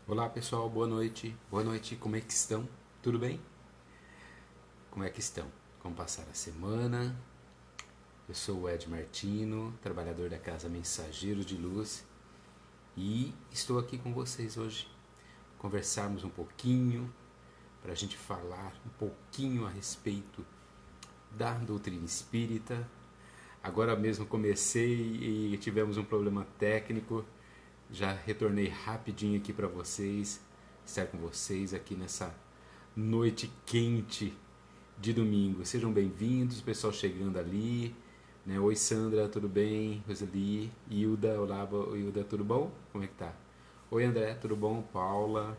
Olá pessoal, boa noite. Boa noite, como é que estão? Tudo bem? Como é que estão? Como passaram a semana? Eu sou o Ed Martino, trabalhador da Casa Mensageiros de Luz e estou aqui com vocês hoje. Conversarmos um pouquinho, para a gente falar um pouquinho a respeito da doutrina espírita. Agora mesmo comecei e tivemos um problema técnico. Já retornei rapidinho aqui para vocês, estar com vocês aqui nessa noite quente de domingo. Sejam bem-vindos, pessoal chegando ali. Né? Oi Sandra, tudo bem? Roseli, Hilda, olá, Hilda, tudo bom? Como é que tá? Oi André, tudo bom? Paula,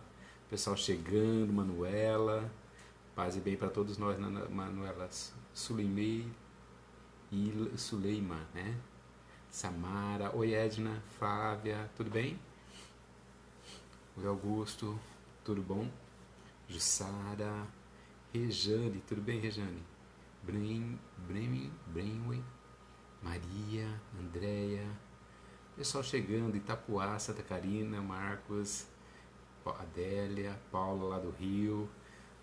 pessoal chegando, Manuela, paz e bem para todos nós, Manuela Suleimei e Suleima, né? Samara, oi Edna, Flávia, tudo bem? Oi Augusto, tudo bom? Jussara, Rejane, tudo bem Rejane? Brenway, Maria, Andréia, pessoal chegando, Itapuá, Santa Catarina, Marcos, Adélia, Paula lá do Rio,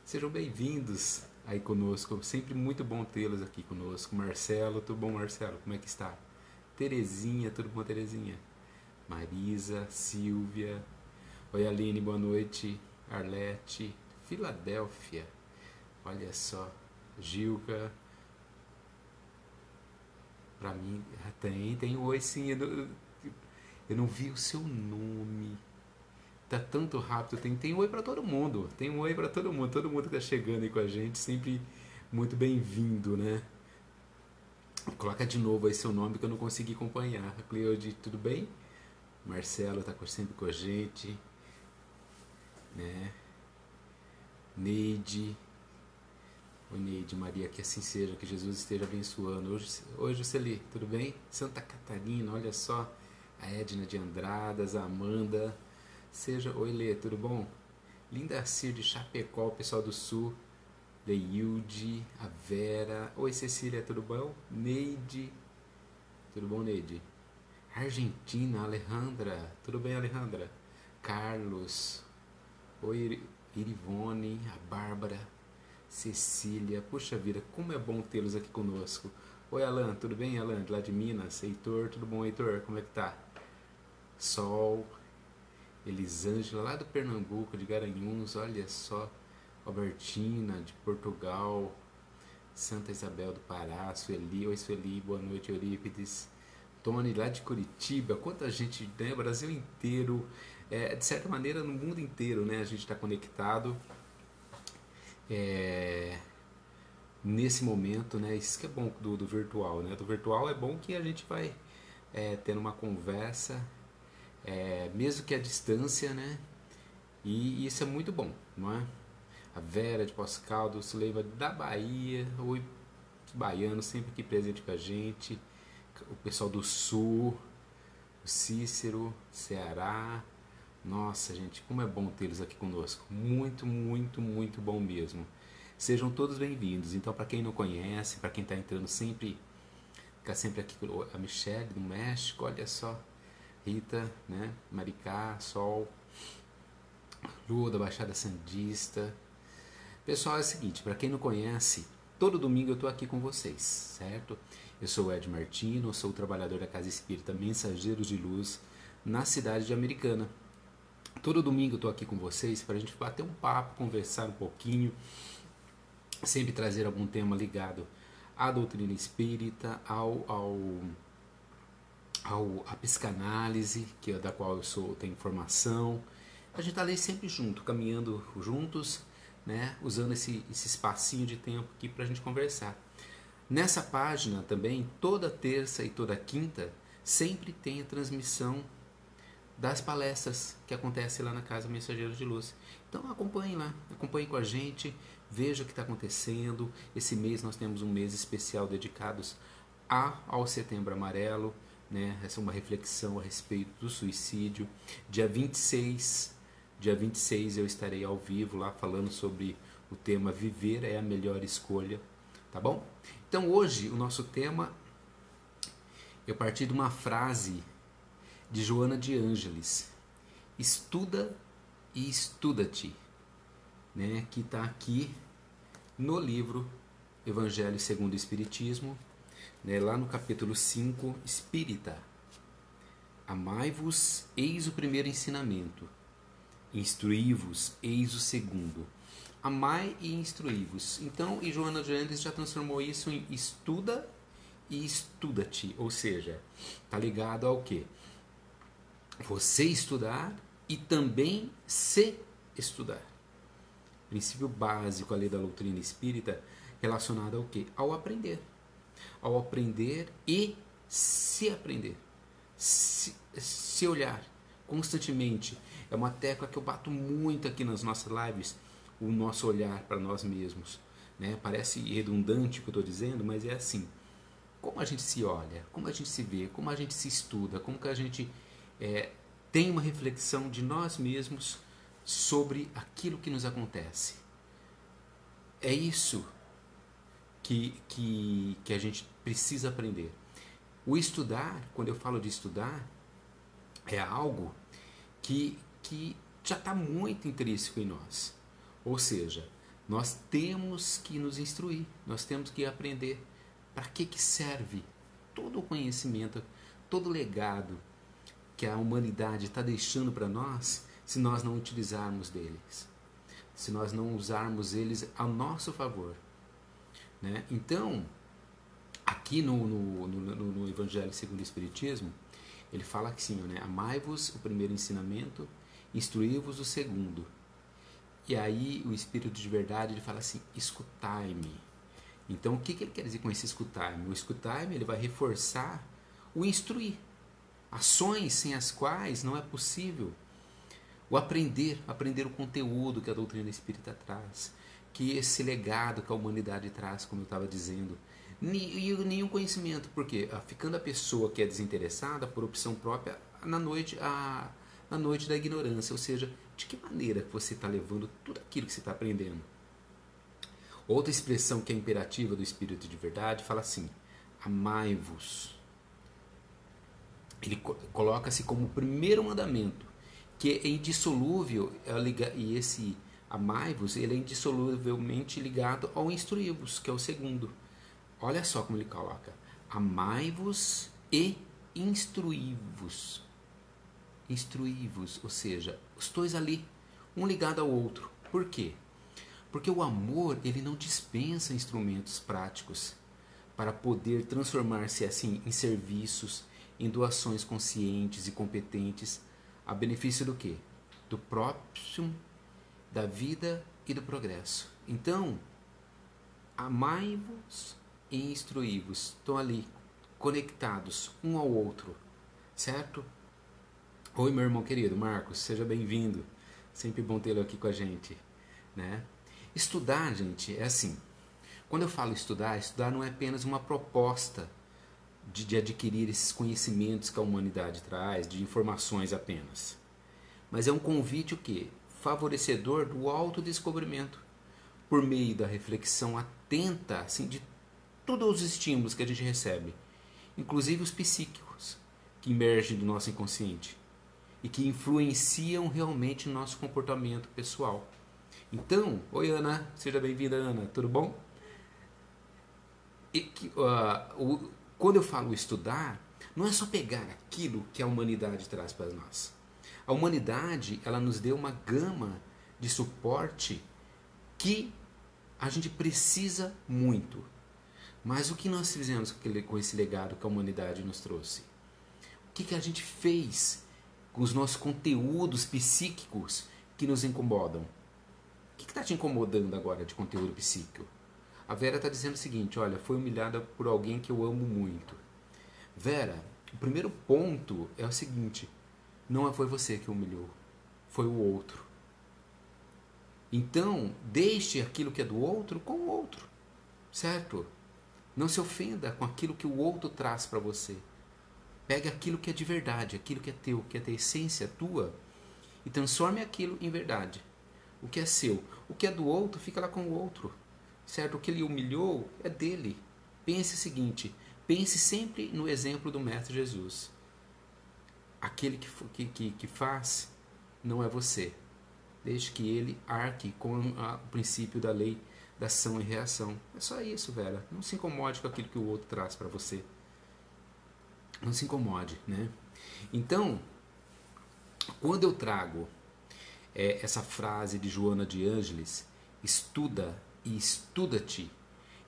sejam bem-vindos aí conosco, sempre muito bom tê-los aqui conosco. Marcelo, tudo bom Marcelo, como é que está? Terezinha, tudo bom Terezinha? Marisa, Silvia, oi Aline, boa noite, Arlete, Filadélfia, olha só, Gilca, pra mim, tem oi sim, eu não vi o seu nome, tá tanto rápido, tem oi pra todo mundo, tem um oi pra todo mundo que tá chegando aí com a gente, sempre muito bem-vindo, né? Coloca de novo aí seu nome que eu não consegui acompanhar. Cleode, tudo bem? Marcelo tá sempre com a gente, né? Neide, oi Neide, Maria, que assim seja, que Jesus esteja abençoando. Hoje Celi, tudo bem? Santa Catarina, olha só, a Edna de Andradas, a Amanda, oi Lê, tudo bom? Linda Cir de Chapecó, o pessoal do Sul, Leilde, a Vera, oi Cecília, tudo bom? Neide, tudo bom Neide? Argentina, Alejandra, tudo bem Alejandra? Carlos, oi Irivone, a Bárbara, Cecília, puxa vida, como é bom tê-los aqui conosco. Oi Alan, tudo bem Alan? Lá de Minas, Heitor, tudo bom Heitor? Como é que tá? Sol, Elisângela, lá do Pernambuco, de Garanhuns, olha só. Albertina, de Portugal, Santa Isabel do Pará, Sueli, oi Sueli, boa noite Eurípides. Tony, lá de Curitiba, quanta gente, né? Brasil inteiro, de certa maneira no mundo inteiro, né? A gente está conectado é, nesse momento, né? Isso que é bom do virtual, né? Do virtual é bom que a gente vai tendo uma conversa, mesmo que à distância, né? E isso é muito bom, não é? A Vera de Poços Caldas, o Suleiva da Bahia, o baiano sempre aqui presente com a gente, o pessoal do Sul, o Cícero, Ceará. Nossa, gente, como é bom tê-los aqui conosco. Muito, muito, muito bom mesmo. Sejam todos bem-vindos. Então, para quem não conhece, para quem está entrando sempre, fica sempre aqui a Michelle do México, olha só. Rita, né? Maricá, Sol, Lua da Baixada Sandista. Pessoal, é o seguinte, para quem não conhece, todo domingo eu estou aqui com vocês, certo? Eu sou o Ed Martino, sou o trabalhador da Casa Espírita Mensageiros de Luz, na cidade de Americana. Todo domingo eu estou aqui com vocês para a gente bater um papo, conversar um pouquinho, sempre trazer algum tema ligado à doutrina espírita, à psicanálise, da qual tenho formação. A gente está ali sempre junto, caminhando juntos, né, usando esse espacinho de tempo aqui para a gente conversar. Nessa página também, toda terça e toda quinta, sempre tem a transmissão das palestras que acontecem lá na Casa Mensageiros de Luz. Então acompanhem lá, acompanhem com a gente, veja o que está acontecendo. Esse mês nós temos um mês especial dedicados ao Setembro Amarelo, né? Essa é uma reflexão a respeito do suicídio. Dia 26 eu estarei ao vivo lá falando sobre o tema Viver é a Melhor Escolha, tá bom? Então hoje o nosso tema, eu parti de uma frase de Joana de Ângeles: estuda e estuda-te, né? Que está aqui no livro Evangelho segundo o Espiritismo, né? Lá no capítulo 5, Espírita. Amai-vos, eis o primeiro ensinamento. Instruí-vos, eis o segundo. Amai e instruí-vos. Então, e Joana de Andes já transformou isso em estuda e estuda-te. Ou seja, está ligado ao quê? Você estudar e também se estudar. Princípio básico ali da doutrina espírita relacionado ao quê? Ao aprender. Ao aprender e se aprender. Se olhar constantemente. É uma tecla que eu bato muito aqui nas nossas lives, o nosso olhar para nós mesmos, né? Parece redundante o que eu estou dizendo, mas é assim. Como a gente se olha, como a gente se vê, como a gente se estuda, como que a gente tem uma reflexão de nós mesmos sobre aquilo que nos acontece. É isso que a gente precisa aprender. O estudar, quando eu falo de estudar, é algo que já está muito intrínseco em nós. Ou seja, nós temos que nos instruir, nós temos que aprender para que serve todo o conhecimento, todo o legado que a humanidade está deixando para nós, se nós não utilizarmos deles, se nós não usarmos eles a nosso favor, né? Então, aqui no Evangelho segundo o Espiritismo, ele fala assim, né? Amai-vos, o primeiro ensinamento, instruí-vos, o segundo. E aí o Espírito de verdade, ele fala assim, escutai-me. Então, o que ele quer dizer com esse escutar-me? O escutar-me, ele vai reforçar o instruir. Ações sem as quais não é possível o aprender o conteúdo que a doutrina espírita traz, que esse legado que a humanidade traz, como eu estava dizendo. Nenhum conhecimento, porque ficando a pessoa que é desinteressada por opção própria na noite da ignorância, ou seja, de que maneira que você está levando tudo aquilo que você está aprendendo. Outra expressão que é imperativa do Espírito de verdade fala assim, amai-vos. Ele coloca-se como o primeiro mandamento, que é indissolúvel, e esse amai-vos, ele é indissoluvelmente ligado ao instruí-vos, que é o segundo. Olha só como ele coloca, amai-vos e instruí-vos. Instruí-vos, ou seja, os dois ali, um ligado ao outro. Por quê? Porque o amor, ele não dispensa instrumentos práticos para poder transformar-se assim em serviços, em doações conscientes e competentes, a benefício do quê? Do próximo, da vida e do progresso. Então, amai-vos e instruí-vos. Estão ali, conectados um ao outro, certo? Oi, meu irmão querido, Marcos, seja bem-vindo. Sempre bom tê-lo aqui com a gente, né? Estudar, gente, é assim. Quando eu falo estudar não é apenas uma proposta de adquirir esses conhecimentos que a humanidade traz, de informações apenas. Mas é um convite o quê? Favorecedor do autodescobrimento, por meio da reflexão atenta assim, de todos os estímulos que a gente recebe, inclusive os psíquicos, que emergem do nosso inconsciente e que influenciam realmente o nosso comportamento pessoal. Então, oi Ana, seja bem-vinda Ana, tudo bom? Quando eu falo estudar, não é só pegar aquilo que a humanidade traz para nós. A humanidade, ela nos deu uma gama de suporte que a gente precisa muito. Mas o que nós fizemos com esse legado que a humanidade nos trouxe? O que a gente fez com os nossos conteúdos psíquicos que nos incomodam? O que está te incomodando agora de conteúdo psíquico? A Vera está dizendo o seguinte, olha, foi humilhada por alguém que eu amo muito. Vera, o primeiro ponto é o seguinte, não foi você que humilhou, foi o outro. Então, deixe aquilo que é do outro com o outro, certo? Não se ofenda com aquilo que o outro traz para você. Pegue aquilo que é de verdade, aquilo que é teu, que é da essência tua, e transforme aquilo em verdade. O que é seu, o que é do outro, fica lá com o outro. Certo? O que ele humilhou é dele. Pense o seguinte, pense sempre no exemplo do Mestre Jesus. Aquele que faz não é você, desde que ele arque com o princípio da lei da ação e reação. É só isso, velho. Não se incomode com aquilo que o outro traz para você. Não se incomode, né? Então, quando eu trago essa frase de Joana de Ângeles, estuda e estuda-te,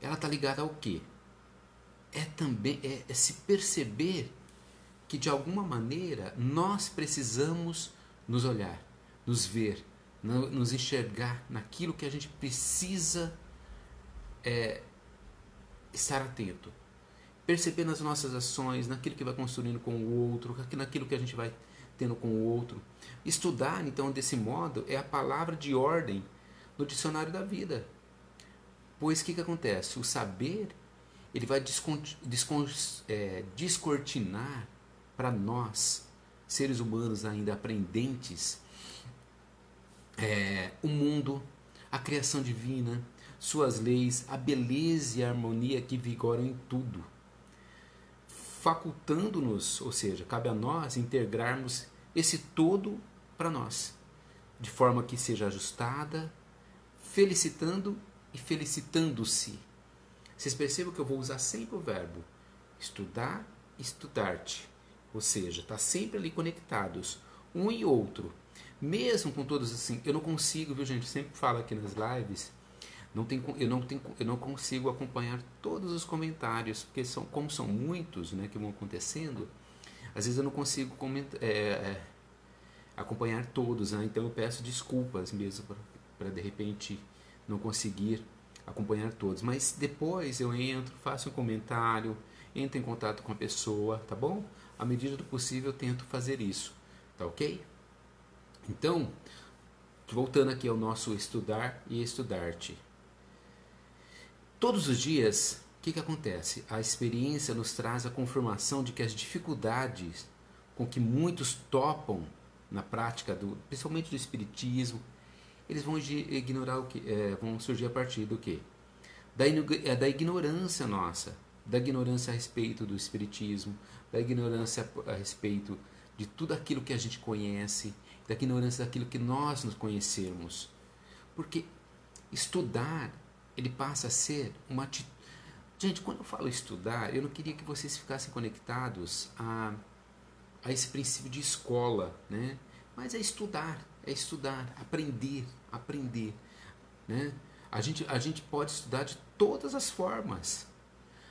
ela está ligada ao quê? Também se perceber que de alguma maneira nós precisamos nos olhar, nos ver, nos enxergar naquilo que a gente precisa estar atento. Perceber nas nossas ações, naquilo que vai construindo com o outro, naquilo que a gente vai tendo com o outro. Estudar, então, desse modo, é a palavra de ordem no dicionário da vida. Pois o que acontece? O saber, ele vai descortinar para nós, seres humanos ainda aprendentes, o mundo, a criação divina, suas leis, a beleza e a harmonia que vigoram em tudo, facultando-nos, ou seja, cabe a nós integrarmos esse todo para nós, de forma que seja ajustada, felicitando e felicitando-se. Vocês percebam que eu vou usar sempre o verbo estudar, estudar-te, ou seja, está sempre ali conectados, um e outro. Mesmo com todos assim, eu não consigo, viu gente? Eu sempre falo aqui nas lives, eu não consigo acompanhar todos os comentários, porque como são muitos, né, que vão acontecendo, às vezes eu não consigo acompanhar todos, né? Então eu peço desculpas mesmo para de repente não conseguir acompanhar todos. Mas depois eu entro, faço um comentário, entro em contato com a pessoa, tá bom? À medida do possível eu tento fazer isso, tá ok? Então, voltando aqui ao nosso estudar e estudar-te. Todos os dias, o que acontece? A experiência nos traz a confirmação de que as dificuldades com que muitos topam na prática, principalmente do espiritismo, eles vão ignorar o que vão surgir a partir do quê? Da ignorância nossa, da ignorância a respeito do espiritismo, da ignorância a respeito de tudo aquilo que a gente conhece, da ignorância daquilo que nós nos conhecermos. Porque estudar, ele passa a ser uma atitude. Gente, quando eu falo estudar, eu não queria que vocês ficassem conectados a esse princípio de escola, né? Mas é estudar, aprender, né? A gente pode estudar de todas as formas.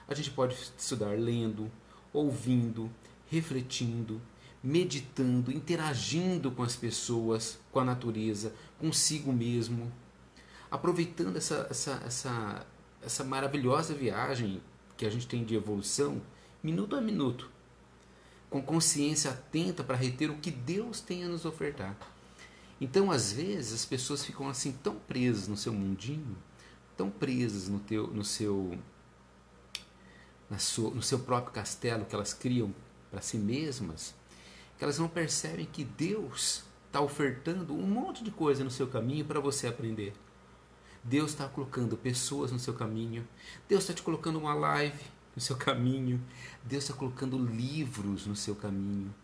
A gente pode estudar lendo, ouvindo, refletindo, meditando, interagindo com as pessoas, com a natureza, consigo mesmo, aproveitando essa maravilhosa viagem que a gente tem de evolução, minuto a minuto, com consciência atenta para reter o que Deus tem a nos ofertar. Então, às vezes, as pessoas ficam assim tão presas no seu mundinho, tão presas no seu próprio castelo que elas criam para si mesmas, que elas não percebem que Deus está ofertando um monte de coisa no seu caminho para você aprender. Deus está colocando pessoas no seu caminho, Deus está te colocando uma live no seu caminho, Deus está colocando livros no seu caminho,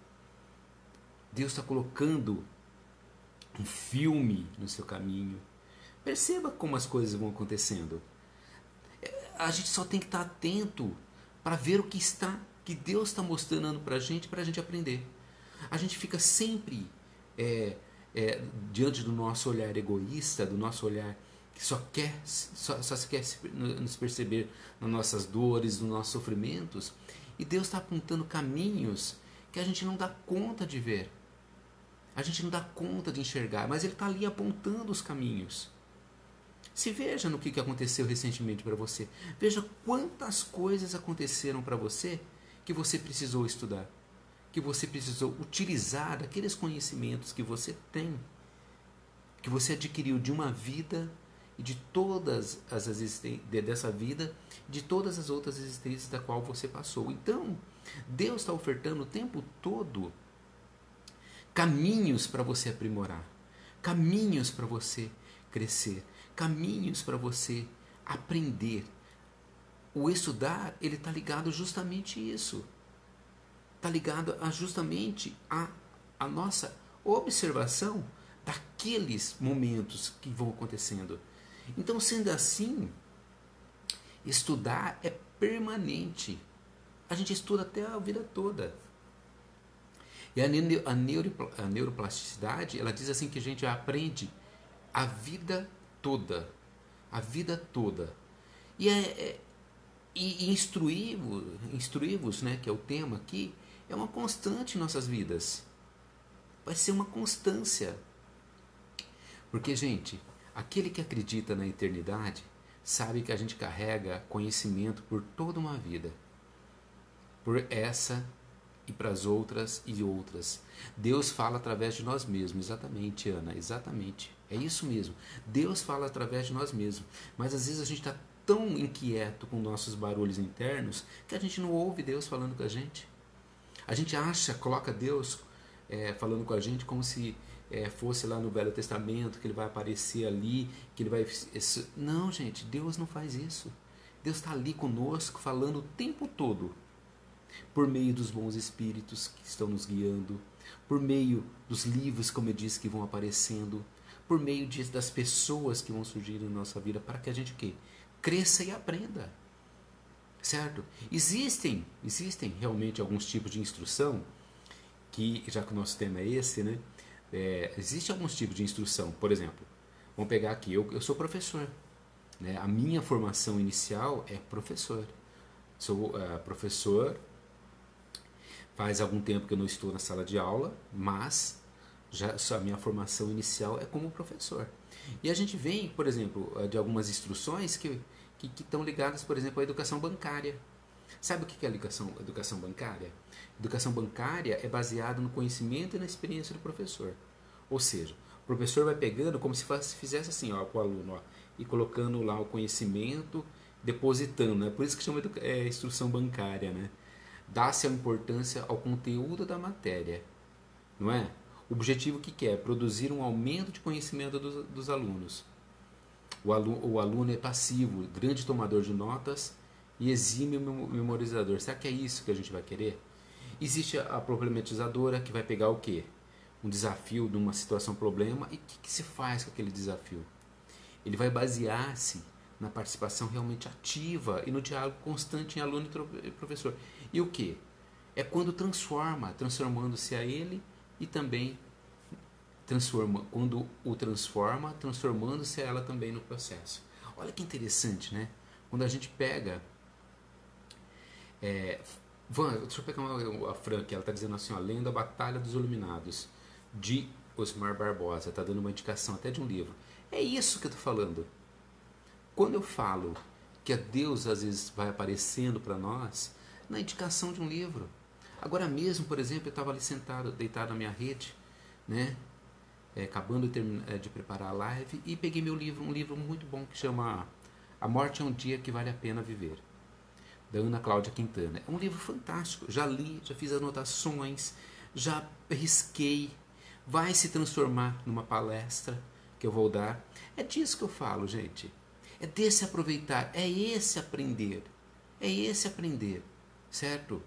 Deus está colocando um filme no seu caminho. Perceba como as coisas vão acontecendo. A gente só tem que estar atento para ver o que Deus está mostrando para a gente aprender. A gente fica sempre diante do nosso olhar egoísta, do nosso olhar que só se quer nos perceber nas nossas dores, nos nossos sofrimentos, e Deus está apontando caminhos que a gente não dá conta de ver, a gente não dá conta de enxergar, mas Ele está ali apontando os caminhos. Se veja no que aconteceu recentemente para você, veja quantas coisas aconteceram para você que você precisou estudar, que você precisou utilizar daqueles conhecimentos que você tem, que você adquiriu de uma vida e de todas as existências dessa vida, de todas as outras existências da qual você passou. Então, Deus está ofertando o tempo todo caminhos para você aprimorar, caminhos para você crescer, caminhos para você aprender. O estudar, ele está ligado justamente a isso. Está ligado justamente a nossa observação aqueles momentos que vão acontecendo. Então, sendo assim, estudar é permanente. A gente estuda até a vida toda. E a neuroplasticidade, ela diz assim que a gente aprende a vida toda. A vida toda. E instruir-vos, né, que é o tema aqui, é uma constante em nossas vidas. Vai ser uma constância. Porque, gente, aquele que acredita na eternidade sabe que a gente carrega conhecimento por toda uma vida. Por essa e para as outras e outras. Deus fala através de nós mesmos, exatamente, Ana, exatamente. É isso mesmo. Deus fala através de nós mesmos. Mas às vezes a gente está tão inquieto com nossos barulhos internos que a gente não ouve Deus falando com a gente. A gente coloca Deus falando com a gente como se fosse lá no Velho Testamento, que ele vai aparecer ali, que ele vai... Não, gente, Deus não faz isso. Deus está ali conosco, falando o tempo todo. Por meio dos bons espíritos que estão nos guiando, por meio dos livros, como eu disse, que vão aparecendo, por meio das pessoas que vão surgir na nossa vida, para que a gente o quê? Cresça e aprenda. Certo? Existem realmente alguns tipos de instrução, que, já que o nosso tema é esse, né? Existe alguns tipos de instrução. Por exemplo, vamos pegar aqui, eu sou professor. Né? A minha formação inicial é professor. Sou professor. Faz algum tempo que eu não estou na sala de aula, mas a minha formação inicial é como professor. E a gente vem, por exemplo, de algumas instruções que estão ligadas, por exemplo, à educação bancária. Sabe o que é a educação bancária? Educação bancária é baseada no conhecimento e na experiência do professor. Ou seja, o professor vai pegando como se fizesse assim, ó, com o aluno, ó, e colocando lá o conhecimento, depositando. Né? Por isso que chama instrução bancária, né? Dá-se a importância ao conteúdo da matéria, não é? O objetivo que é? Produzir um aumento de conhecimento dos alunos. O aluno é passivo, grande tomador de notas e exímio memorizador. Será que é isso que a gente vai querer? Existe a problematizadora, que vai pegar o quê? Um desafio de uma situação, problema, e o que se faz com aquele desafio? Ele vai basear-se na participação realmente ativa e no diálogo constante em aluno e professor. E o que? É quando transformando-se a ele e também quando o transforma, transformando-se a ela também no processo. Olha que interessante, né? Quando a gente pega... deixa eu pegar a Fran, que ela está dizendo assim, ó, lendo A Batalha dos Iluminados, de Osmar Barbosa, está dando uma indicação até de um livro. É isso que eu estou falando. Quando eu falo que a Deus às vezes vai aparecendo para nós na indicação de um livro. Agora mesmo, por exemplo, eu estava ali sentado, deitado na minha rede, né? Acabando de preparar a live, e peguei meu livro, um livro muito bom que chama A Morte é um Dia que Vale a Pena Viver, da Ana Cláudia Quintana. É um livro fantástico, já li, já fiz anotações, já risquei, vai se transformar numa palestra que eu vou dar. É disso que eu falo, gente. É desse aproveitar, é esse aprender, certo?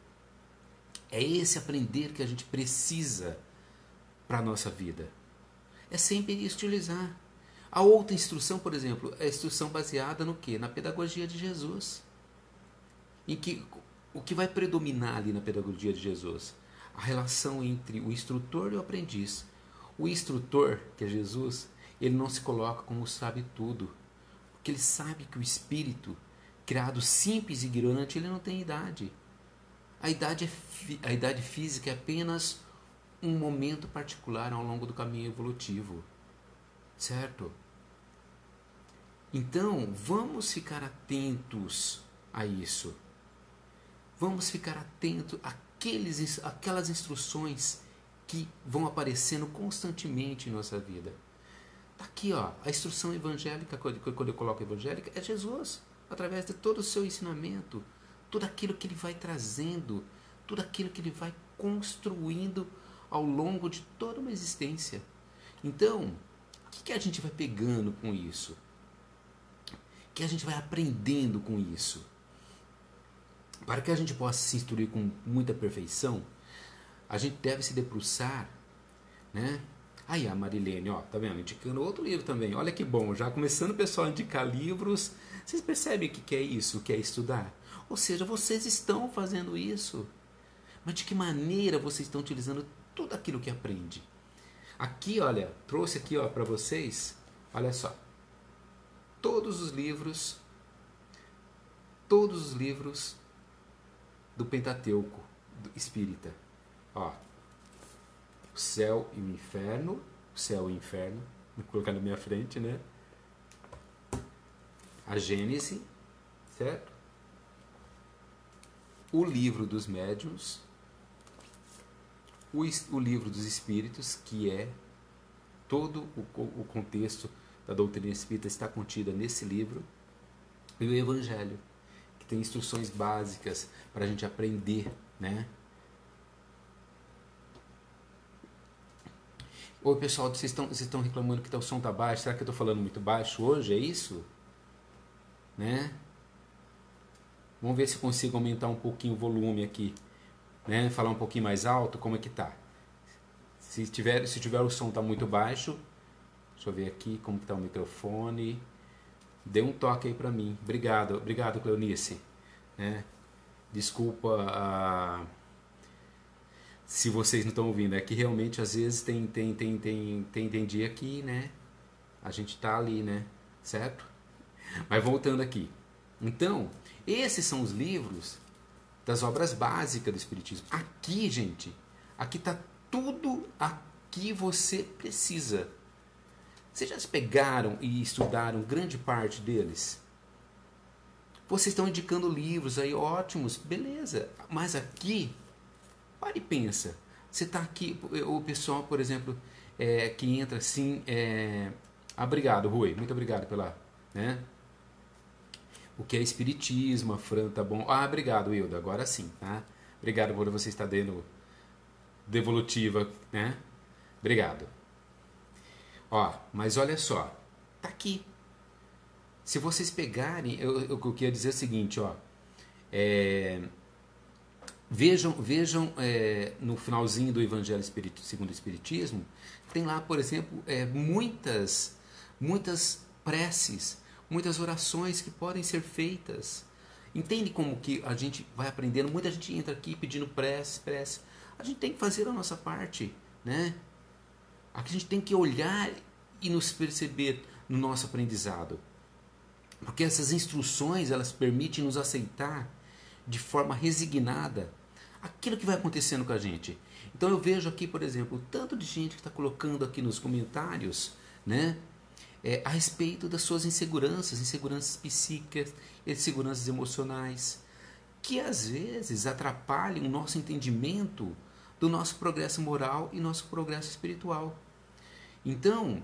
É esse aprender que a gente precisa para a nossa vida. É sempre estilizar. A outra instrução, por exemplo, é a instrução baseada no quê? Na pedagogia de Jesus. Em que o que vai predominar ali na pedagogia de Jesus? A relação entre o instrutor e o aprendiz. O instrutor, que é Jesus, ele não se coloca como sabe tudo, porque ele sabe que o espírito, criado simples e ignorante, ele não tem idade. A idade física é apenas um momento particular ao longo do caminho evolutivo, certo? Então, vamos ficar atentos a isso. Vamos ficar atentos àquelas instruções que vão aparecendo constantemente em nossa vida. Aqui, ó, a instrução evangélica, quando eu coloco evangélica, é Jesus, através de todo o seu ensinamento, tudo aquilo que ele vai trazendo, tudo aquilo que ele vai construindo ao longo de toda uma existência. Então, o que a gente vai pegando com isso? O que a gente vai aprendendo com isso? Para que a gente possa se instruir com muita perfeição, a gente deve se debruçar, né, Aí a Marilene, ó, tá vendo? Indicando outro livro também. Olha que bom, já começando o pessoal a indicar livros. Vocês percebem o que é isso? O que é estudar? Ou seja, vocês estão fazendo isso. Mas de que maneira vocês estão utilizando tudo aquilo que aprende? Aqui, olha, trouxe aqui, ó, para vocês, olha só. Todos os livros do Pentateuco do Espírita. Ó, o céu e o inferno, vou colocar na minha frente, né? A Gênese, certo? O livro dos médiuns, o livro dos espíritos, que é todo o contexto da doutrina espírita está contida nesse livro, e o Evangelho, que tem instruções básicas para a gente aprender, né? Oi pessoal, vocês estão reclamando que o som está baixo, será que eu estou falando muito baixo hoje, é isso? Né? Vamos ver se eu consigo aumentar um pouquinho o volume aqui, né? Falar um pouquinho mais alto, como é que tá? Se tiver o som tá muito baixo, deixa eu ver aqui como que tá o microfone. Dê um toque aí para mim. Obrigado, Cleonice. Né? Desculpa se vocês não estão ouvindo. É que realmente às vezes tem dia que, né? A gente tá ali, né? Certo? Mas voltando aqui. Então, esses são os livros das obras básicas do Espiritismo. Aqui, gente, aqui está tudo a que você precisa. Vocês já se pegaram e estudaram grande parte deles? Vocês estão indicando livros aí ótimos, beleza. Mas aqui, para e pensa. Você está aqui, o pessoal, por exemplo, que entra assim... obrigado, Rui. Muito obrigado pela... Né? O que é espiritismo, a Fran, tá bom? Obrigado, Hilda, agora sim, tá? Obrigado por você estar dando devolutiva, né? Obrigado. Ó, mas olha só, tá aqui. Se vocês pegarem, eu queria dizer o seguinte, ó. Vejam no finalzinho do Evangelho segundo o Espiritismo, tem lá, por exemplo, muitas preces, muitas orações que podem ser feitas. Entende como que a gente vai aprendendo? Muita gente entra aqui pedindo prece. A gente tem que fazer a nossa parte, né? Aqui a gente tem que olhar e nos perceber no nosso aprendizado. Porque essas instruções, elas permitem nos aceitar de forma resignada aquilo que vai acontecendo com a gente. Então eu vejo aqui, por exemplo, o tanto de gente que está colocando aqui nos comentários, né? A respeito das suas inseguranças psíquicas, inseguranças emocionais, que às vezes atrapalham o nosso entendimento do nosso progresso moral e nosso progresso espiritual. Então,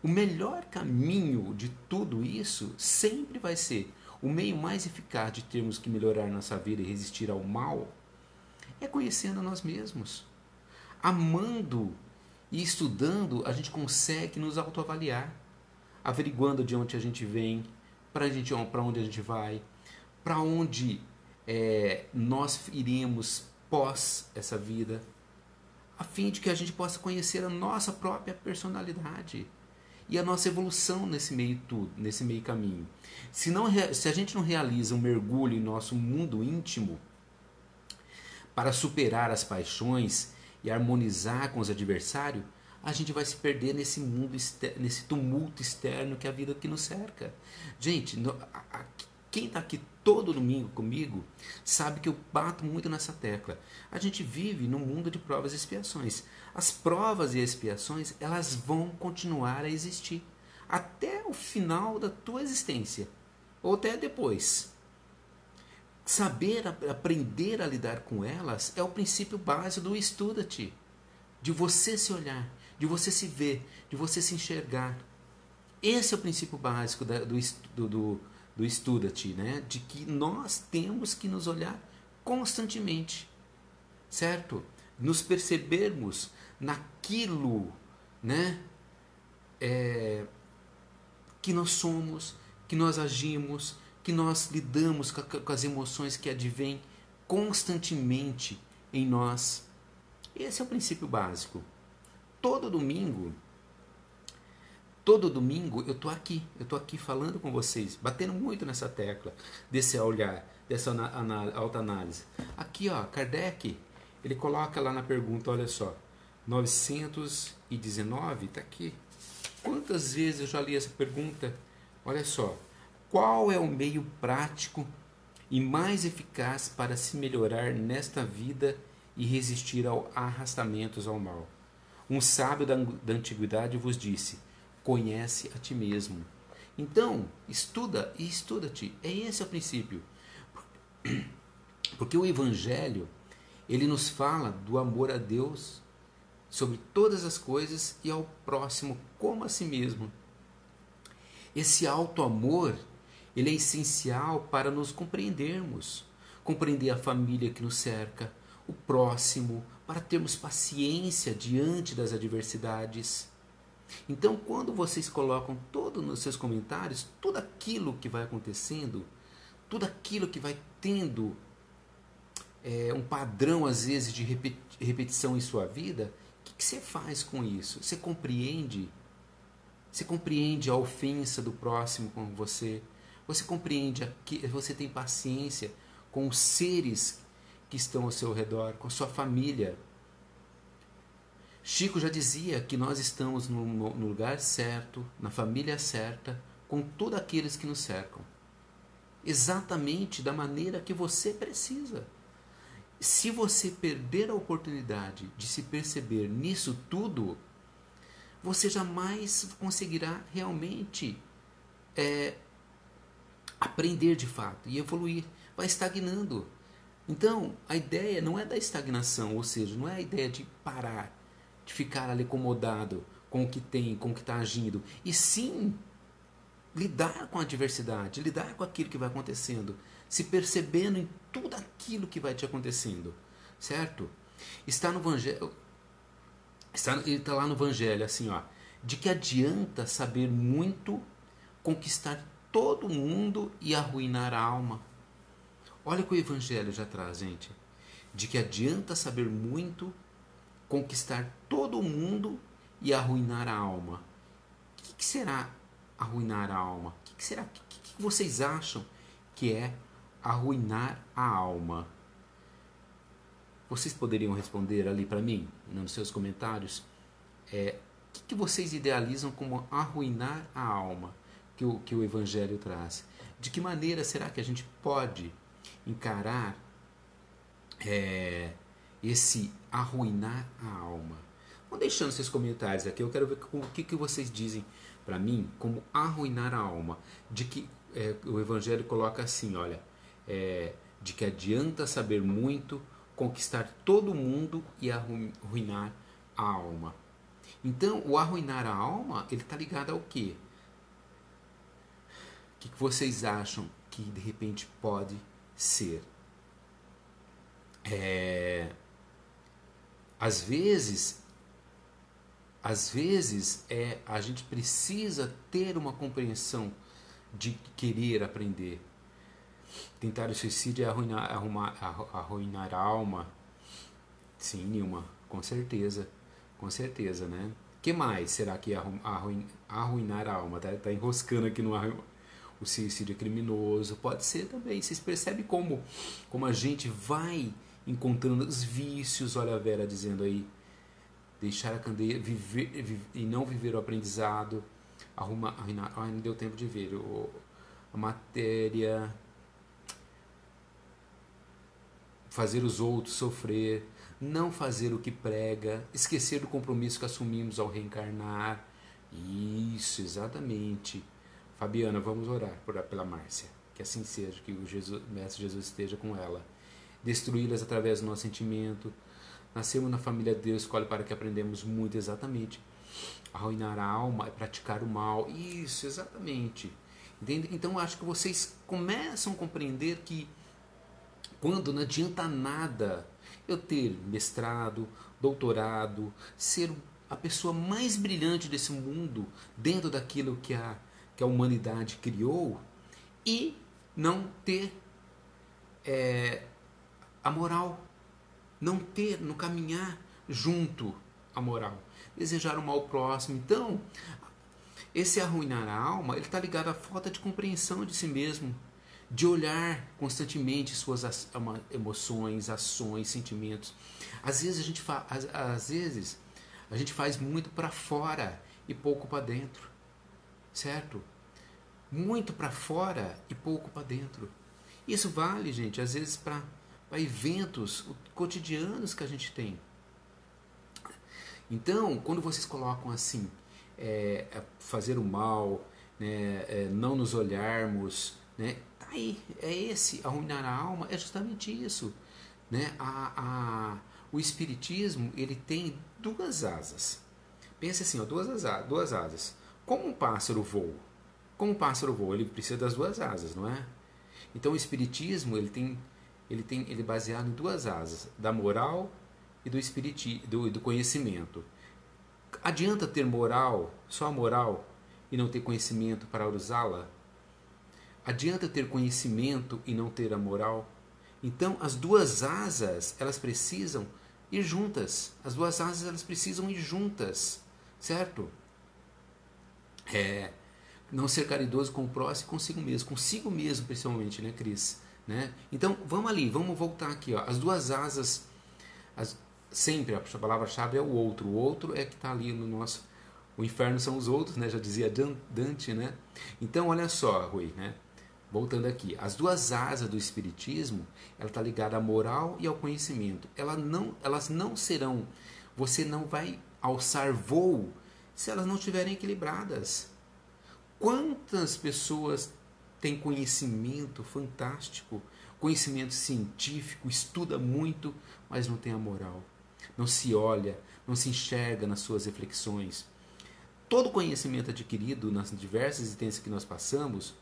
o melhor caminho de tudo isso sempre vai ser o meio mais eficaz de termos que melhorar nossa vida e resistir ao mal é conhecendo a nós mesmos. Amando e estudando, a gente consegue nos autoavaliar, averiguando de onde a gente vem, para onde a gente vai, para onde nós iremos pós essa vida, a fim de que a gente possa conhecer a nossa própria personalidade e a nossa evolução nesse meio caminho. Se a gente não realiza um mergulho em nosso mundo íntimo para superar as paixões e harmonizar com os adversários, a gente vai se perder nesse mundo, nesse tumulto externo que é a vida que nos cerca. Gente, quem está aqui todo domingo comigo sabe que eu bato muito nessa tecla. A gente vive num mundo de provas e expiações. As provas e expiações, elas vão continuar a existir até o final da tua existência, ou até depois. Aprender a lidar com elas é o princípio básico do estuda-te, de você se olhar, de você se ver, de você se enxergar. Esse é o princípio básico do estuda-te, né? De que nós temos que nos olhar constantemente, certo? Nos percebermos naquilo, né? Que nós somos, que nós agimos, que nós lidamos com as emoções que advêm constantemente em nós. Esse é o princípio básico. Todo domingo, Todo domingo eu tô aqui falando com vocês, batendo muito nessa tecla desse olhar, dessa autoanálise. Aqui, ó, Kardec, ele coloca lá na pergunta, olha só, 919, tá aqui. Quantas vezes eu já li essa pergunta? Olha só, qual é o meio prático e mais eficaz para se melhorar nesta vida e resistir ao arrastamentos ao mal? Um sábio da antiguidade vos disse: conhece a ti mesmo. Então, estuda e estuda-te. Esse é o princípio. Porque o Evangelho, ele nos fala do amor a Deus sobre todas as coisas e ao próximo como a si mesmo. Esse auto-amor, ele é essencial para nos compreendermos. Compreender a família que nos cerca, o próximo, para termos paciência diante das adversidades. Então, quando vocês colocam todo nos seus comentários, tudo aquilo que vai acontecendo, tudo aquilo que vai tendo um padrão, às vezes, de repetição em sua vida, o que você faz com isso? Você compreende? Você compreende a ofensa do próximo com você? Você compreende que você tem paciência com os seres que estão ao seu redor, com a sua família? Chico já dizia que nós estamos no lugar certo, na família certa, com todos aqueles que nos cercam. Exatamente da maneira que você precisa. Se você perder a oportunidade de se perceber nisso tudo, você jamais conseguirá realmente aprender de fato e evoluir. Vai estagnando. Então, a ideia não é da estagnação, ou seja, não é a ideia de parar, de ficar ali acomodado com o que tem, com o que está agindo, e sim lidar com a adversidade, lidar com aquilo que vai acontecendo, se percebendo em tudo aquilo que vai te acontecendo, certo? Está no Evangelho, está lá no Evangelho assim, ó, de que adianta saber muito, conquistar todo mundo e arruinar a alma? Olha o que o Evangelho já traz, gente. De que adianta saber muito, conquistar todo mundo e arruinar a alma. O que será arruinar a alma? O que será? O que vocês acham que é arruinar a alma? Vocês poderiam responder ali para mim, nos seus comentários, o que vocês idealizam como arruinar a alma que o Evangelho traz? De que maneira será que a gente pode encarar esse arruinar a alma? Vão deixando seus comentários aqui, eu quero ver o que vocês dizem para mim como arruinar a alma. De que o Evangelho coloca assim, olha, de que adianta saber muito, conquistar todo mundo e arruinar a alma. Então, o arruinar a alma, ele está ligado ao quê? O que vocês acham que de repente pode ser? Às vezes a gente precisa ter uma compreensão de querer aprender. Tentar o suicídio é arruinar a alma. Sim, Nilma, com certeza, né? Que mais será que é arruinar a alma? Tá enroscando aqui o suicídio é criminoso. Pode ser também. Vocês percebem como a gente vai encontrando os vícios? Olha a Vera dizendo aí, deixar a candeia, viver e não viver o aprendizado, arruinar. Ai, não deu tempo de ver a matéria, fazer os outros sofrer, não fazer o que prega, esquecer do compromisso que assumimos ao reencarnar. Isso, exatamente. Fabiana, vamos orar pela Márcia, que assim seja, que o Mestre Jesus esteja com ela. Destruí-las através do nosso sentimento. Nascemos na família de Deus, escolhe para que aprendemos muito, exatamente. Arruinar a alma é praticar o mal. Isso, exatamente. Entende? Então, acho que vocês começam a compreender que quando não adianta nada eu ter mestrado, doutorado, ser a pessoa mais brilhante desse mundo, dentro daquilo que a humanidade criou, e não ter a moral, não caminhar junto à moral, desejar o mal próximo. Então, Esse arruinar a alma, ele está ligado à falta de compreensão de si mesmo, de olhar constantemente suas emoções, ações, sentimentos. Às vezes a gente faz muito para fora e pouco para dentro, certo? Muito para fora e pouco para dentro. Isso vale, gente, às vezes para eventos cotidianos que a gente tem. Então, quando vocês colocam assim, fazer o mal, né, não nos olharmos, né, tá aí, é esse, arruinar a alma, é justamente isso. Né? O Espiritismo, ele tem duas asas. Pense assim, ó, duas asas. Como um pássaro voa? Como um pássaro voa, ele precisa das duas asas, não é? Então o Espiritismo, ele é baseado em duas asas, da moral e do conhecimento. Adianta ter moral, só a moral, e não ter conhecimento para usá-la? Adianta ter conhecimento e não ter a moral? Então, as duas asas, elas precisam ir juntas. As duas asas, elas precisam ir juntas, certo? Não ser caridoso com o próximo e consigo mesmo, principalmente, né, Cris? Né? Então, vamos voltar aqui, ó. As duas asas, sempre a palavra-chave é o outro é que está ali no nosso... O inferno são os outros, né? Já dizia Dante, né? Então, olha só, Rui, né? Voltando aqui, as duas asas do Espiritismo, ela está ligada à moral e ao conhecimento. Elas não serão, você não vai alçar voo se elas não estiverem equilibradas. Quantas pessoas têm conhecimento fantástico, conhecimento científico, estuda muito, mas não tem a moral, não se olha, não se enxerga nas suas reflexões. Todo conhecimento adquirido nas diversas existências que nós passamos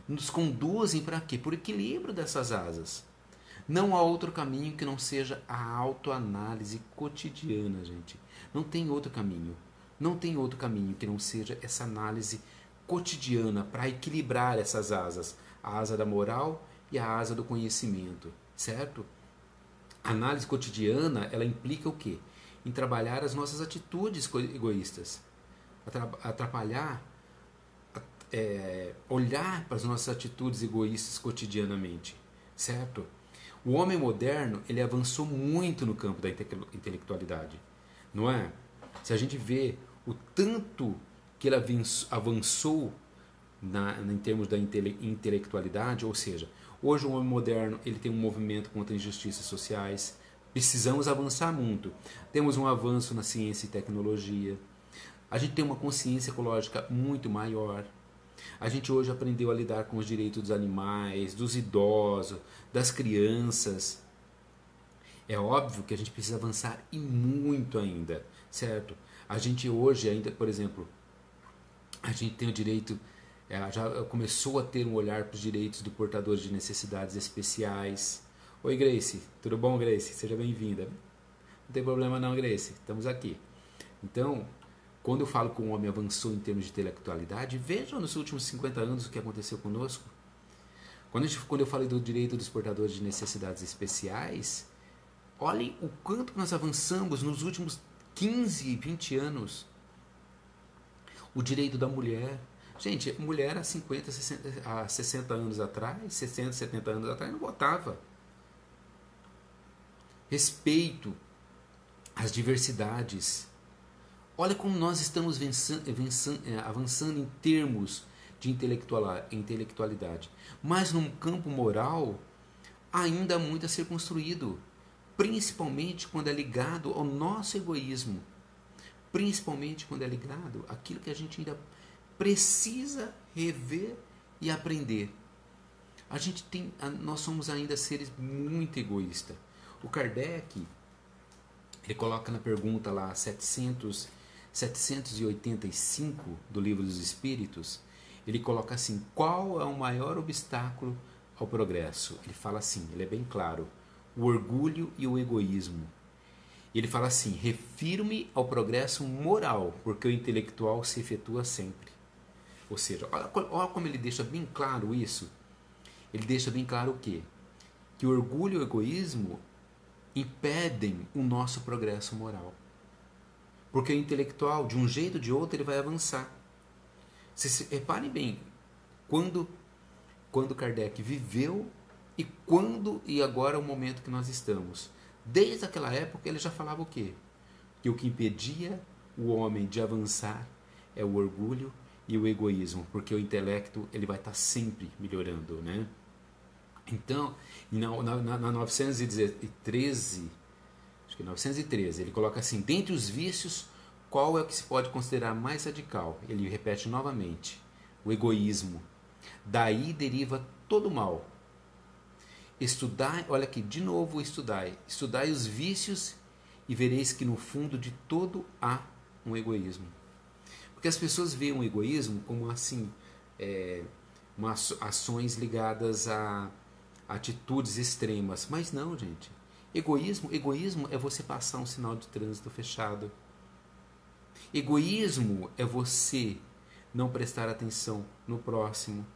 nos conduzem para quê? Por equilíbrio dessas asas. Não há outro caminho que não seja a autoanálise cotidiana, gente. Não tem outro caminho. Não tem outro caminho que não seja essa análise cotidiana para equilibrar essas asas. A asa da moral e a asa do conhecimento, certo? A análise cotidiana, ela implica o quê? Em trabalhar as nossas atitudes egoístas. Olhar para as nossas atitudes egoístas cotidianamente, certo? O homem moderno, ele avançou muito no campo da intelectualidade, não é? Se a gente vê o tanto que ele avançou em termos da intelectualidade, ou seja, hoje o homem moderno, ele tem um movimento contra injustiças sociais, precisamos avançar muito. Temos um avanço na ciência e tecnologia, a gente tem uma consciência ecológica muito maior. A gente hoje aprendeu a lidar com os direitos dos animais, dos idosos, das crianças. É óbvio que a gente precisa avançar e muito ainda, certo? A gente hoje ainda, por exemplo, a gente tem o direito, já começou a ter um olhar para os direitos do portador de necessidades especiais. Oi, Grace. Tudo bom, Grace? Seja bem-vinda. Não tem problema não, Grace. Estamos aqui. Então, quando eu falo que o homem avançou em termos de intelectualidade, vejam nos últimos 50 anos o que aconteceu conosco. Quando eu falei do direito dos portadores de necessidades especiais, olhem o quanto nós avançamos nos últimos 15, 20 anos. O direito da mulher. Gente, mulher há 50, 60 anos atrás, 60, 70 anos atrás, não votava. Respeito às diversidades. Olha como nós estamos avançando em termos de intelectualidade. Mas no campo moral, ainda há muito a ser construído. Principalmente quando é ligado ao nosso egoísmo. Principalmente quando é ligado àquilo que a gente ainda precisa rever e aprender. Nós somos ainda seres muito egoístas. O Kardec, ele coloca na pergunta lá 785 do Livro dos Espíritos, ele coloca assim: qual é o maior obstáculo ao progresso? Ele fala assim, ele é bem claro: o orgulho e o egoísmo. Ele fala assim: refiro-me ao progresso moral, porque o intelectual se efetua sempre. Ou seja, olha como ele deixa bem claro isso. Ele deixa bem claro o quê? Que o orgulho e o egoísmo impedem o nosso progresso moral. Porque o intelectual, de um jeito ou de outro, ele vai avançar. Reparem bem, quando Kardec viveu e agora é o momento que nós estamos. Desde aquela época ele já falava o quê? Que o que impedia o homem de avançar é o orgulho e o egoísmo, porque o intelecto ele vai estar sempre melhorando, né? Então, na 913, acho que 913, ele coloca assim: dentre os vícios, qual é o que se pode considerar mais radical? Ele repete novamente: o egoísmo. Daí deriva todo o mal. Estudai, olha aqui, de novo estudai os vícios e vereis que no fundo de todo há um egoísmo. Porque as pessoas veem o egoísmo como assim, ações ligadas a atitudes extremas, mas não, gente. Egoísmo é você passar um sinal de trânsito fechado. Egoísmo é você não prestar atenção no próximo.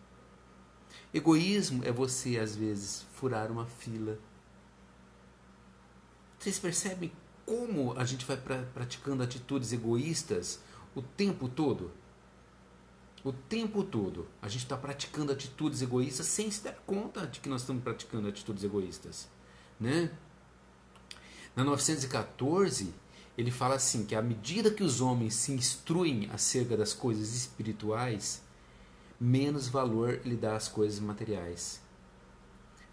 Egoísmo é você, às vezes, furar uma fila. Vocês percebem como a gente vai praticando atitudes egoístas o tempo todo? O tempo todo a gente está praticando atitudes egoístas sem se dar conta de que nós estamos praticando atitudes egoístas, né? Na 914, ele fala assim, que à medida que os homens se instruem acerca das coisas espirituais, menos valor lhe dá às coisas materiais.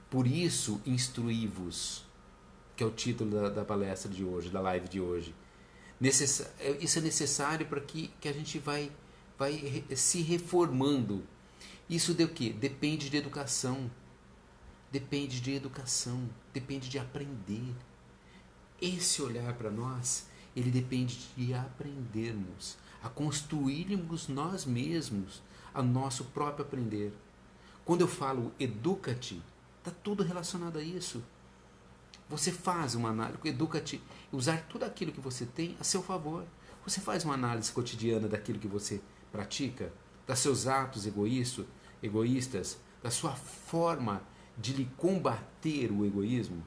Por isso, instruí-vos, que é o título da palestra de hoje, da live de hoje. Isso é necessário para que a gente vai se reformando. Isso de o quê? Depende de educação. Depende de educação. Depende de aprender. Esse olhar para nós, ele depende de aprendermos, a construirmos nós mesmos a nosso próprio aprender. Quando eu falo educa-te, está tudo relacionado a isso. Você faz uma análise, educa-te, usar tudo aquilo que você tem a seu favor. Você faz uma análise cotidiana daquilo que você pratica, dos seus atos egoístas, da sua forma de lhe combater o egoísmo.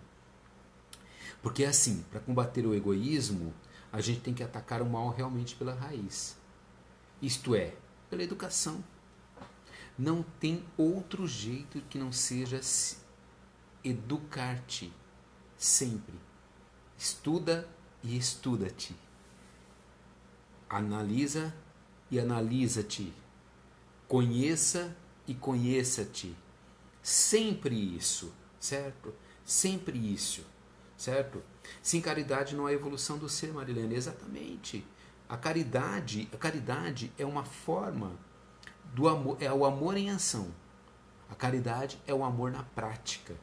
Porque é assim, para combater o egoísmo, a gente tem que atacar o mal realmente pela raiz. Isto é, pela educação. Não tem outro jeito que não seja educar-te sempre. Estuda e estuda-te. Analisa e analisa-te. Conheça e conheça-te. Sempre isso, certo? Sempre isso, certo? Sem caridade não há evolução do ser, Marilene. Exatamente. A caridade é uma forma do amor, é o amor em ação. A caridade é o amor na prática,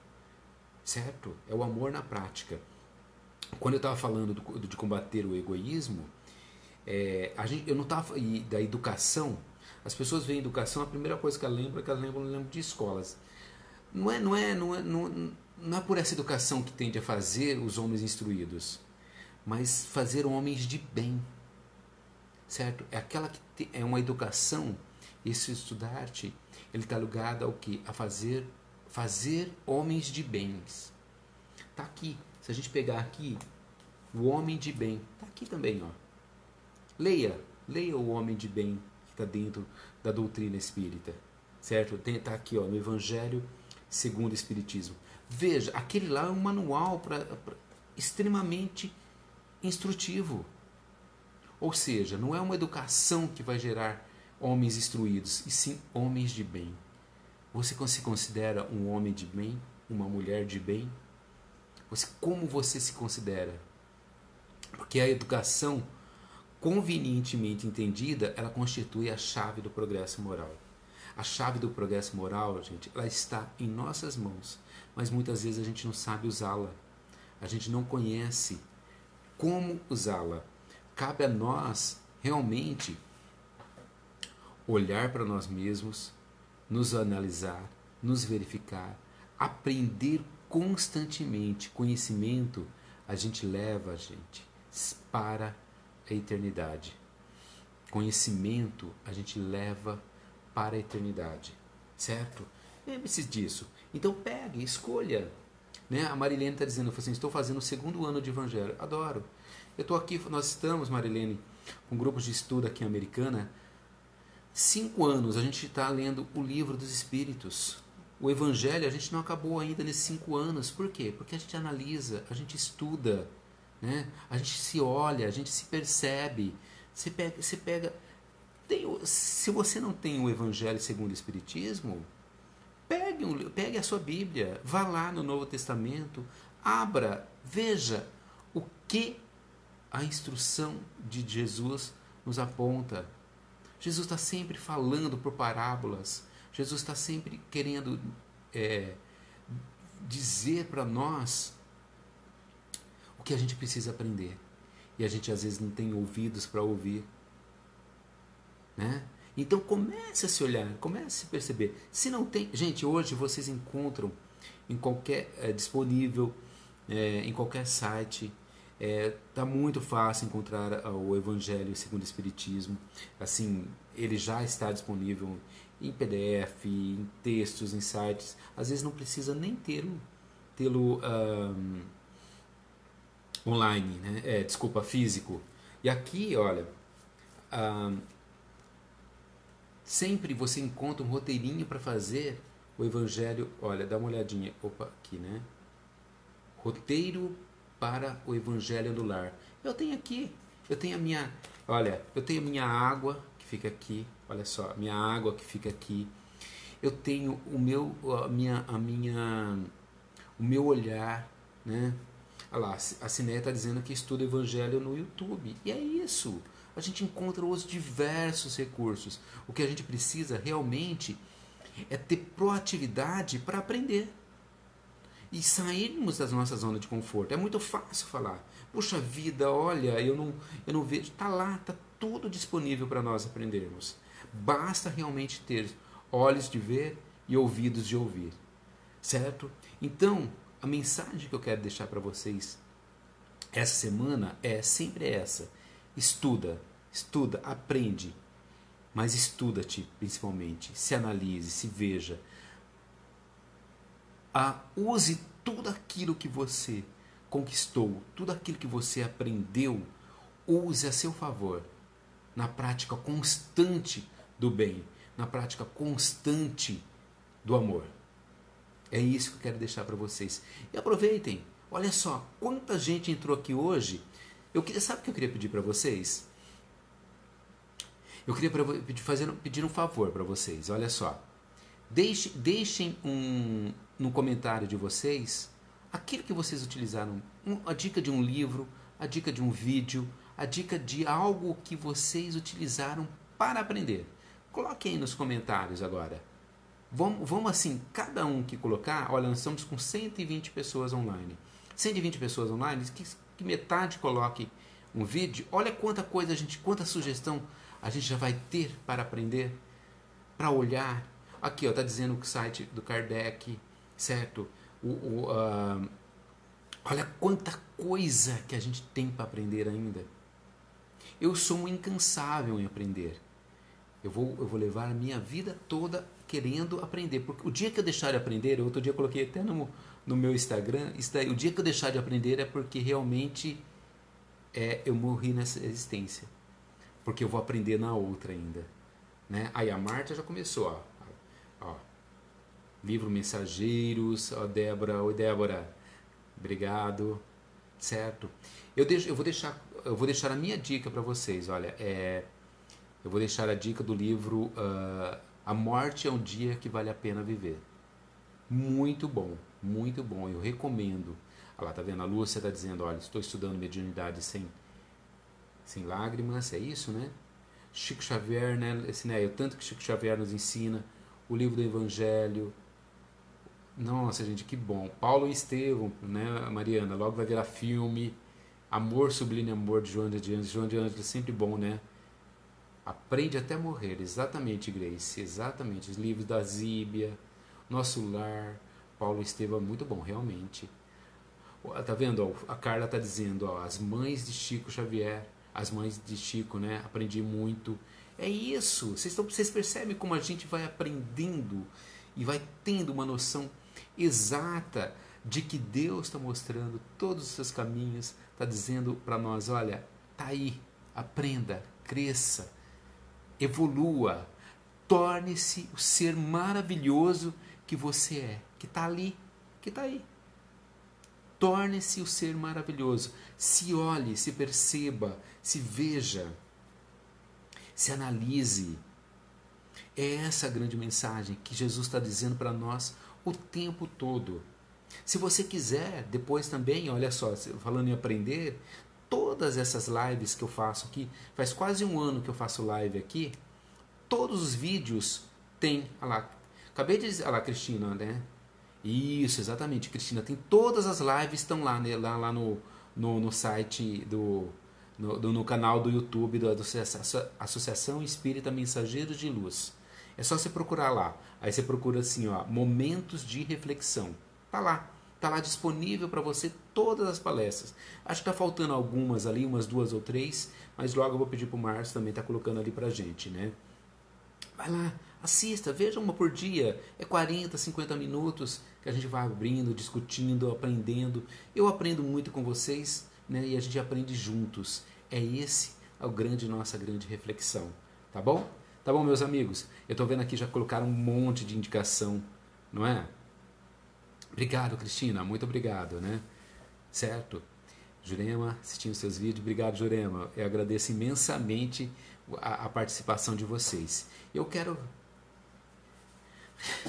certo? É o amor na prática. Quando eu estava falando de combater o egoísmo, eu não estava da educação. As pessoas veem educação, a primeira coisa que elas lembram de escolas. Não é por essa educação que tende a fazer os homens instruídos, mas fazer homens de bem, certo? É aquela que é uma educação. Esse estudar-te, ele está ligado ao que? A fazer homens de bens. Está aqui. Se a gente pegar aqui, o homem de bem, está aqui também, ó. Leia o homem de bem que está dentro da doutrina espírita, certo? Está aqui, ó, no Evangelho segundo o Espiritismo. Veja, aquele lá é um manual extremamente instrutivo. Ou seja, não é uma educação que vai gerar homens instruídos, e sim homens de bem. Você se considera um homem de bem? Uma mulher de bem? Como você se considera? Porque a educação, convenientemente entendida, ela constitui a chave do progresso moral. A chave do progresso moral, gente, ela está em nossas mãos, mas muitas vezes a gente não sabe usá-la. A gente não conhece como usá-la. Cabe a nós, realmente, olhar para nós mesmos, nos analisar, nos verificar, aprender constantemente. Conhecimento a gente leva a gente para a eternidade. Conhecimento a gente leva para a eternidade, certo? Lembre-se disso. Então pegue, escolha. Né? A Marilene está dizendo assim, estou fazendo o 2º ano de Evangelho. Adoro. Eu estou aqui, nós estamos, Marilene, com grupos de estudo aqui em Americana, 5 anos a gente está lendo o livro dos Espíritos. O Evangelho a gente não acabou ainda nesses 5 anos. Por quê? Porque a gente analisa, a gente estuda, né? A gente se olha, a gente se percebe. Você pega se você não tem o Evangelho segundo o Espiritismo, pegue a sua Bíblia, vá lá no Novo Testamento, abra, veja o que a instrução de Jesus nos aponta. Jesus está sempre falando por parábolas. Jesus está sempre querendo dizer para nós o que a gente precisa aprender. E a gente às vezes não tem ouvidos para ouvir. Né? Então comece a se olhar, comece a se perceber. Se não tem, gente, hoje vocês encontram em qualquer disponível em qualquer site. Tá muito fácil encontrar o Evangelho segundo o Espiritismo. Assim, ele já está disponível em PDF, em textos, em sites. Às vezes não precisa nem tê-lo online, né? Físico. E aqui, olha, sempre você encontra um roteirinho para fazer o Evangelho. Olha, dá uma olhadinha. Opa, aqui, né? Roteiro para o Evangelho no Lar. Eu tenho aqui. Eu tenho a minha. Olha, eu tenho a minha água que fica aqui. Olha só, a minha água que fica aqui. Eu tenho o meu olhar, né? Olha lá, a Cineia está dizendo que estuda o Evangelho no YouTube. E é isso. A gente encontra os diversos recursos. O que a gente precisa realmente é ter proatividade para aprender. E sairmos da nossa zona de conforto. É muito fácil falar. Puxa vida, olha, eu não vejo. Está lá, está tudo disponível para nós aprendermos. Basta realmente ter olhos de ver e ouvidos de ouvir. Certo? Então, a mensagem que eu quero deixar para vocês essa semana é sempre essa. Estuda, aprende. Mas estuda-te principalmente. Se analise, se veja. Use tudo aquilo que você conquistou, tudo aquilo que você aprendeu, use a seu favor, na prática constante do bem, na prática constante do amor. É isso que eu quero deixar para vocês. E aproveitem, olha só, quanta gente entrou aqui hoje. Sabe o que eu queria pedir para vocês? Eu queria pedir um favor para vocês, olha só. Deixem no comentário de vocês aquilo que vocês utilizaram, a dica de um livro, a dica de um vídeo, a dica de algo que vocês utilizaram para aprender. Coloque aí nos comentários agora. Vamos assim, cada um que colocar, olha, nós estamos com 120 pessoas online. 120 pessoas online, que metade coloque um vídeo, olha quanta quanta sugestão a gente já vai ter para aprender, para olhar. Aqui, está dizendo que o site do Kardec, certo? Olha quanta coisa que a gente tem para aprender ainda. Eu sou um incansável em aprender. Eu vou levar a minha vida toda querendo aprender. Porque o dia que eu deixar de aprender, outro dia eu coloquei até no meu Instagram, o dia que eu deixar de aprender é porque realmente eu morri nessa existência. Porque eu vou aprender na outra ainda. Né? Aí a Marta já começou, ó. Livro Mensageiros, Débora, oi Débora, obrigado, certo? Eu vou deixar a minha dica para vocês, olha, eu vou deixar a dica do livro A Morte é um Dia que Vale a Pena Viver. Muito bom, eu recomendo. Olha lá, tá vendo? A Lúcia está dizendo, olha, estou estudando mediunidade sem lágrimas, é isso, né? Chico Xavier, né? O tanto que Chico Xavier nos ensina, o livro do Evangelho. Nossa, gente, que bom. Paulo e Estevão, né, Mariana? Logo vai virar filme. Amor, Sublime Amor, de João de Ângeles. João de Ângeles é sempre bom, né? Aprende até morrer. Exatamente, Grace. Exatamente. Os livros da Zíbia, Nosso Lar. Paulo e Estevão é muito bom, realmente. Tá vendo? A Carla tá dizendo, as mães de Chico Xavier. As mães de Chico, né? Aprendi muito. É isso. Vocês percebem como a gente vai aprendendo e vai tendo uma noção exata de que Deus está mostrando todos os seus caminhos, está dizendo para nós, olha, tá aí, aprenda, cresça, evolua. Torne-se o ser maravilhoso que você é, que está ali, que está aí. Torne-se o ser maravilhoso. Se olhe, se perceba, se veja, se analise. É essa a grande mensagem que Jesus está dizendo para nós o tempo todo. Se você quiser, depois também, olha só, falando em aprender, todas essas lives que eu faço aqui, faz quase um ano que eu faço live aqui, todos os vídeos tem, olha lá, acabei de dizer, olha lá, Cristina, né? Isso, exatamente, Cristina, tem todas as lives estão lá, né? Lá no site no canal do YouTube da Associação Espírita Mensageiros de Luz. É só você procurar lá. Aí você procura assim, ó, momentos de reflexão. Tá lá disponível para você todas as palestras. Acho que tá faltando algumas ali, umas 2 ou 3, mas logo eu vou pedir pro Márcio também tá colocando ali pra gente, né? Vai lá, assista, veja uma por dia. É 40, 50 minutos que a gente vai abrindo, discutindo, aprendendo. Eu aprendo muito com vocês, né? E a gente aprende juntos. É esse nossa grande reflexão, tá bom? Tá bom, meus amigos? Eu tô vendo aqui já colocaram um monte de indicação, não é? Obrigado, Cristina, muito obrigado, né? Certo? Jurema, assistindo seus vídeos, obrigado, Jurema. Eu agradeço imensamente a participação de vocês. Eu quero...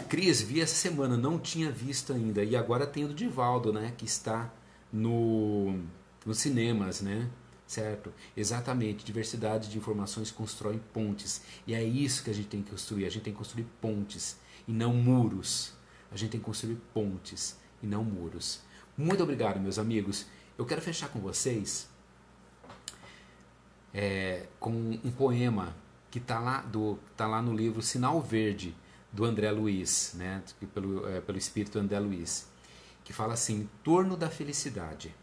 Cris, vi essa semana, não tinha visto ainda. E agora tem o do Divaldo, né? Que está nos cinemas, né? Certo? Exatamente. Diversidade de informações constrói pontes. E é isso que a gente tem que construir. A gente tem que construir pontes e não muros. A gente tem que construir pontes e não muros. Muito obrigado, meus amigos. Eu quero fechar com vocês com um poema que está lá no livro Sinal Verde, do André Luiz, né? Pelo espírito André Luiz, que fala assim: em torno da felicidade.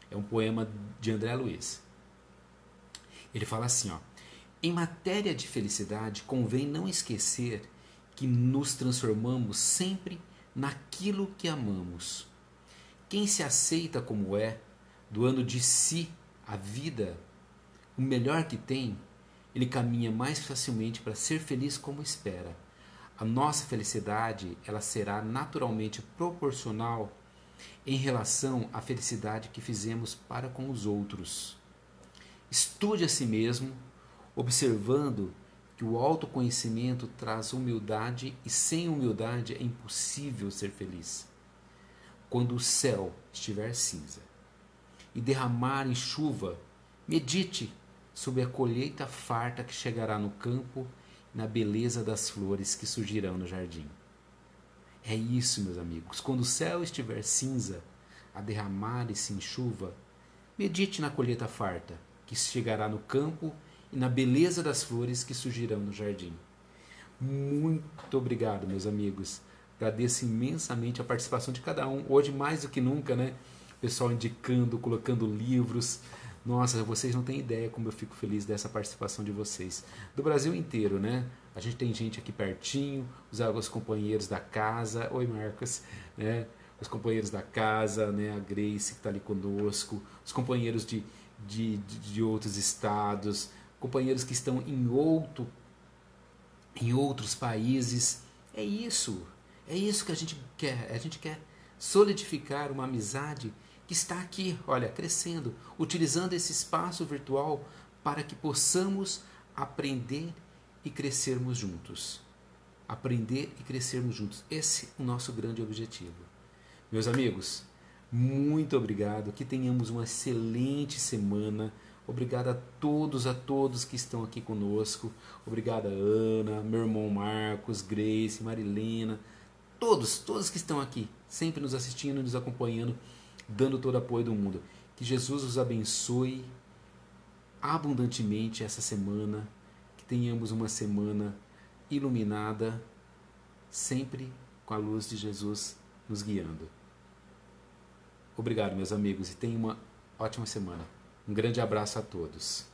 É um poema de André Luiz. Ele fala assim, ó: em matéria de felicidade, convém não esquecer que nos transformamos sempre naquilo que amamos. Quem se aceita como é, doando de si a vida, o melhor que tem, ele caminha mais facilmente para ser feliz como espera. A nossa felicidade, ela será naturalmente proporcional em relação à felicidade que fizemos para com os outros. Estude a si mesmo, observando que o autoconhecimento traz humildade e sem humildade é impossível ser feliz. Quando o céu estiver cinza e derramar em chuva, medite sobre a colheita farta que chegará no campo e na beleza das flores que surgirão no jardim. É isso, meus amigos. Quando o céu estiver cinza, a derramar-se em chuva, medite na colheita farta que chegará no campo e na beleza das flores que surgirão no jardim. Muito obrigado, meus amigos. Agradeço imensamente a participação de cada um. Hoje, mais do que nunca, né? Pessoal indicando, colocando livros. Nossa, vocês não têm ideia como eu fico feliz dessa participação de vocês. Do Brasil inteiro, né? A gente tem gente aqui pertinho, os companheiros da casa. Oi, Marcos, né? Os companheiros da casa, né? A Grace que está ali conosco. Os companheiros de outros estados. Companheiros que estão em outros países. É isso que a gente quer. A gente quer solidificar uma amizade que está aqui, olha, crescendo, utilizando esse espaço virtual para que possamos aprender e crescermos juntos. Aprender e crescermos juntos. Esse é o nosso grande objetivo. Meus amigos, muito obrigado. Que tenhamos uma excelente semana. Obrigado a todos que estão aqui conosco. Obrigado a Ana, meu irmão Marcos, Grace, Marilena, todos que estão aqui, sempre nos assistindo, nos acompanhando, dando todo o apoio do mundo. Que Jesus os abençoe abundantemente essa semana. Que tenhamos uma semana iluminada, sempre com a luz de Jesus nos guiando. Obrigado, meus amigos, e tenham uma ótima semana. Um grande abraço a todos.